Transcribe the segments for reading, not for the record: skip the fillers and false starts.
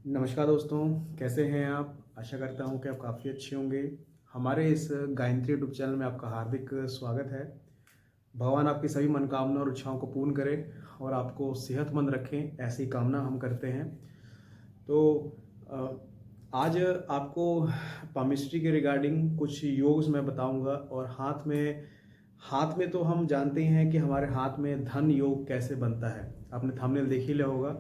नमस्कार दोस्तों, कैसे हैं आप? आशा करता हूं कि आप काफ़ी अच्छे होंगे। हमारे इस गायत्री यूट्यूब चैनल में आपका हार्दिक स्वागत है। भगवान आपकी सभी मनोकामना और इच्छाओं को पूर्ण करे और आपको सेहतमंद रखें, ऐसी कामना हम करते हैं। तो आज आपको पामिस्ट्री के रिगार्डिंग कुछ योग्स मैं बताऊंगा। और हाथ में तो हम जानते ही हैं कि हमारे हाथ में धन योग कैसे बनता है। आपने थंबनेल देख ही लिया होगा।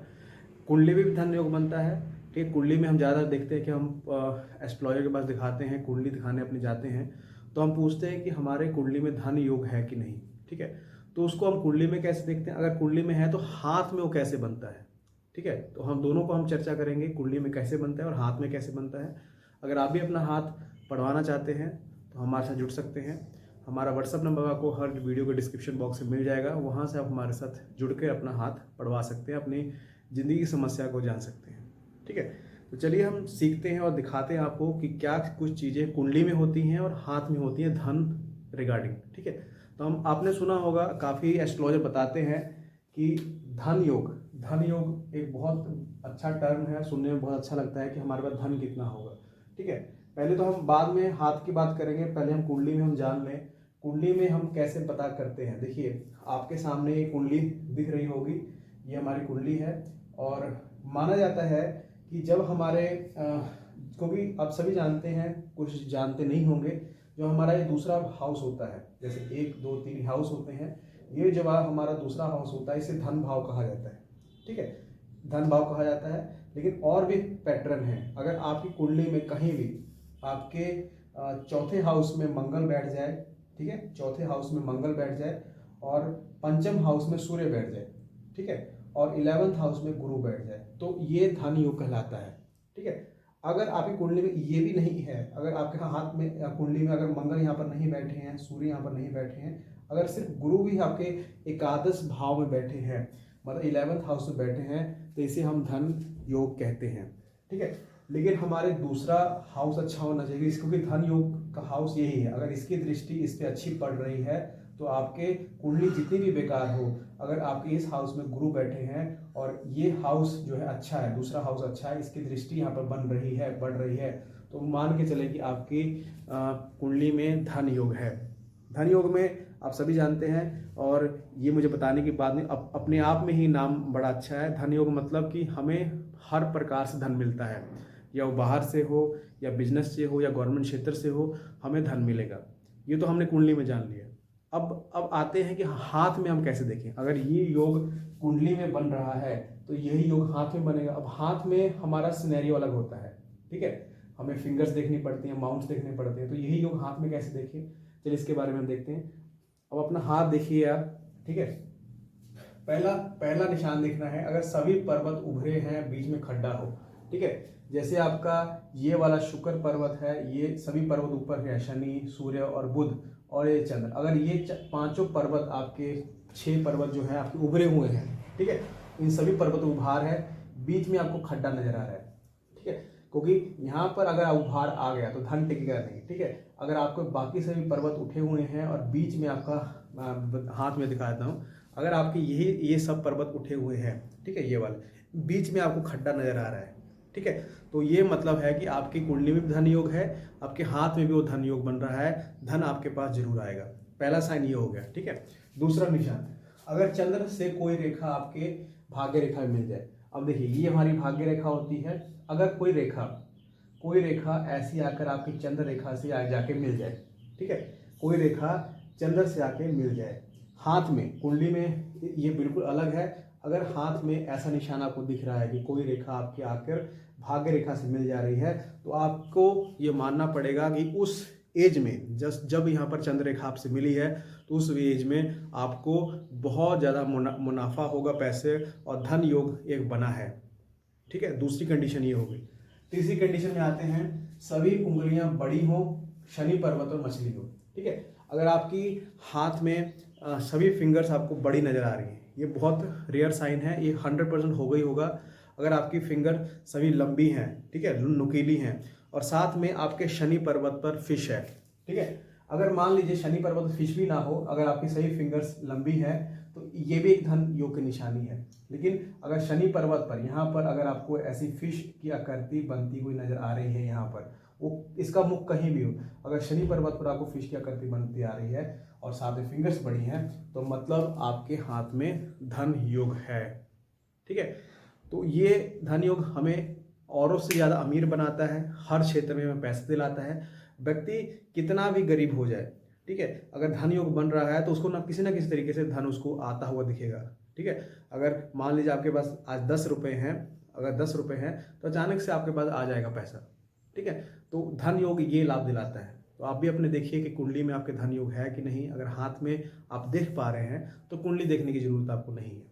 कुंडली में भी धन योग बनता है। ठीक है, कुंडली में हम ज़्यादा देखते हैं कि हम एस्ट्रोलॉजर के पास दिखाते हैं, कुंडली दिखाने अपनी जाते हैं, तो हम पूछते हैं कि हमारे कुंडली में धन योग है कि नहीं। ठीक है, तो उसको हम कुंडली में कैसे देखते हैं? अगर कुंडली में है तो हाथ में वो कैसे बनता है। ठीक है, तो हम दोनों को हम चर्चा करेंगे, कुंडली में कैसे बनता है और हाथ में कैसे बनता है। अगर आप भी अपना हाथ पढ़वाना चाहते हैं तो हमारे साथ जुड़ सकते हैं। हमारा व्हाट्सअप नंबर आपको हर वीडियो के डिस्क्रिप्शन बॉक्स में मिल जाएगा, वहाँ से आप हमारे साथ जुड़ के अपना हाथ पढ़वा सकते हैं, अपनी ज़िंदगी की समस्या को जान सकते हैं। ठीक है, तो चलिए हम सीखते हैं और दिखाते हैं आपको कि क्या कुछ चीज़ें कुंडली में होती हैं और हाथ में होती हैं धन रिगार्डिंग। ठीक है, तो आपने सुना होगा, काफ़ी एस्ट्रोलॉजर बताते हैं कि धन योग एक बहुत अच्छा टर्म है, सुनने में बहुत अच्छा लगता है कि हमारे पास धन कितना होगा। ठीक है, पहले तो हम बाद में हाथ की बात करेंगे, पहले हम कुंडली में हम जान लें कुंडली में हम कैसे पता करते हैं। देखिए, आपके सामने ये कुंडली दिख रही होगी, ये हमारी कुंडली है। और माना जाता है कि जब हमारे को भी आप सभी जानते हैं, कुछ जानते नहीं होंगे, जो हमारा ये दूसरा हाउस होता है, जैसे 1 2 3 हाउस होते हैं, ये जब हमारा दूसरा हाउस होता है इसे धन भाव कहा जाता है। ठीक है, धन भाव कहा जाता है। लेकिन और भी पैटर्न है। अगर आपकी कुंडली में कहीं भी आपके चौथे हाउस में मंगल बैठ जाए, ठीक है, चौथे हाउस में मंगल बैठ जाए और पंचम हाउस में सूर्य बैठ जाए, ठीक है, और 11th हाउस में गुरु बैठ जाए, तो ये धन योग कहलाता है। ठीक है, अगर आपकी कुंडली में ये भी नहीं है, अगर आपके हाथ में कुंडली में अगर मंगल यहाँ पर नहीं बैठे हैं, सूर्य यहाँ पर नहीं बैठे हैं, अगर सिर्फ गुरु भी आपके एकादश भाव में बैठे हैं, मतलब 11th हाउस में बैठे हैं, तो इसे हम धन योग कहते हैं। ठीक है, लेकिन हमारे दूसरा हाउस अच्छा होना चाहिए, क्योंकि धन योग का हाउस यही है। अगर इसकी दृष्टि इस पर अच्छी पड़ रही है तो आपके कुंडली जितनी भी बेकार हो, अगर आपके इस हाउस में गुरु बैठे हैं और ये हाउस जो है अच्छा है, दूसरा हाउस अच्छा है, इसकी दृष्टि यहाँ पर बन रही है, बढ़ रही है, तो मान के चले कि आपकी कुंडली में धन योग है। धन योग में आप सभी जानते हैं, और ये मुझे बताने की बात नहीं, अपने आप में ही नाम बड़ा अच्छा है। धन योग मतलब कि हमें हर प्रकार से धन मिलता है, या वो बाहर से हो, या बिजनेस से हो, या गवर्नमेंट क्षेत्र से हो, हमें धन मिलेगा। ये तो हमने कुंडली में जान लिया। अब आते हैं कि हाथ में हम कैसे देखें। अगर ये योग कुंडली में बन रहा है तो यही योग हाथ में बनेगा। अब हाथ में हमारा सिनेरियो अलग होता है। ठीक है, हमें फिंगर्स देखनी पड़ती हैं, माउंट्स देखने पड़ते हैं, तो यही योग हाथ में कैसे देखें, चलिए इसके बारे में हम देखते हैं। अब अपना हाथ देखिए आप। ठीक है, पहला पहला निशान देखना है। अगर सभी पर्वत उभरे हैं, बीच में खड्डा हो, ठीक है, जैसे आपका ये वाला शुक्र पर्वत है, ये सभी पर्वत ऊपर है, शनि, सूर्य और बुध और ये चंद्र, अगर ये पांचों पर्वत आपके 6 पर्वत जो है आपके उभरे हुए हैं, ठीक है, इन सभी पर्वत उभार है, बीच में आपको खड्डा नजर आ रहा है। ठीक है, क्योंकि यहाँ पर अगर उभार आ गया तो धन टिकेगा नहीं। ठीक है, अगर आपको बाकी सभी पर्वत उठे हुए हैं और बीच में आपका हाथ में दिखा देता हूँ, अगर आपके ये सब पर्वत उठे हुए हैं, ठीक है, ये वाले, बीच में आपको खड्डा नजर आ रहा है, ठीक है, तो ये मतलब है कि आपकी कुंडली में भी धन योग है, आपके हाथ में भी वो धन योग बन रहा है, धन आपके पास जरूर आएगा। पहला साइन ये हो गया। ठीक है, दूसरा निशान, अगर चंद्र से कोई रेखा आपके भाग्य रेखा में मिल जाए। अब देखिए, ये हमारी भाग्य रेखा होती है। अगर कोई रेखा ऐसी आकर आपकी चंद्र रेखा से जाके मिल जाए, ठीक है, कोई रेखा चंद्र से आके मिल जाए हाथ में, कुंडली में ये बिल्कुल अलग है। अगर हाथ में ऐसा निशान आपको दिख रहा है कि कोई रेखा आपके आकर भाग्य रेखा से मिल जा रही है, तो आपको ये मानना पड़ेगा कि उस एज में जब यहाँ पर चंद्र रेखा आपसे मिली है, तो उस एज में आपको बहुत ज़्यादा मुनाफा होगा, पैसे और धन योग एक बना है। ठीक है, दूसरी कंडीशन ये होगी। तीसरी कंडीशन में आते हैं, सभी उंगलियां बड़ी हो, शनि पर्वत और मछली हो। ठीक है, अगर आपकी हाथ में सभी फिंगर्स आपको बड़ी नजर आ रही है, ये बहुत रेयर साइन है, ये 100% होगा ही होगा। अगर आपकी फिंगर सभी लंबी हैं, ठीक है, नुकीली हैं, और साथ में आपके शनि पर्वत पर फिश है, ठीक है, अगर मान लीजिए शनि पर्वत फिश भी ना हो, अगर आपकी सही फिंगर्स लंबी है तो ये भी एक धन योग की निशानी है। लेकिन अगर शनि पर्वत पर यहाँ पर अगर आपको ऐसी फिश की आकृति बनती हुई नजर आ रही है, यहाँ पर वो इसका मुख कहीं भी हो, अगर शनि पर्वत पर आपको फिश की आकृति बनती आ रही है और साथ में फिंगर्स बड़ी हैं, तो मतलब आपके हाथ में धन योग है। ठीक है, तो ये धन योग हमें औरों से ज़्यादा अमीर बनाता है, हर क्षेत्र में हमें पैसे दिलाता है। व्यक्ति कितना भी गरीब हो जाए, ठीक है, अगर धन योग बन रहा है तो उसको ना किसी तरीके से धन उसको आता हुआ दिखेगा। ठीक है, अगर मान लीजिए आपके पास आज 10 रुपये हैं, अगर 10 रुपये हैं तो अचानक से आपके पास आ जाएगा पैसा। ठीक है, तो धन योग ये लाभ दिलाता है। तो आप भी अपने देखिए कि कुंडली में आपके धन योग है कि नहीं। अगर हाथ में आप देख पा रहे हैं तो कुंडली देखने की जरूरत आपको नहीं है।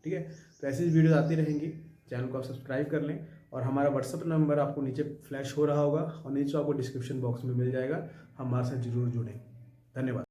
ठीक है, तो ऐसी वीडियो आती रहेंगी, चैनल को आप सब्सक्राइब कर लें और हमारा व्हाट्सअप नंबर आपको नीचे फ्लैश हो रहा होगा और नीचे आपको डिस्क्रिप्शन बॉक्स में मिल जाएगा। हमारे साथ जरूर जुड़ें। धन्यवाद।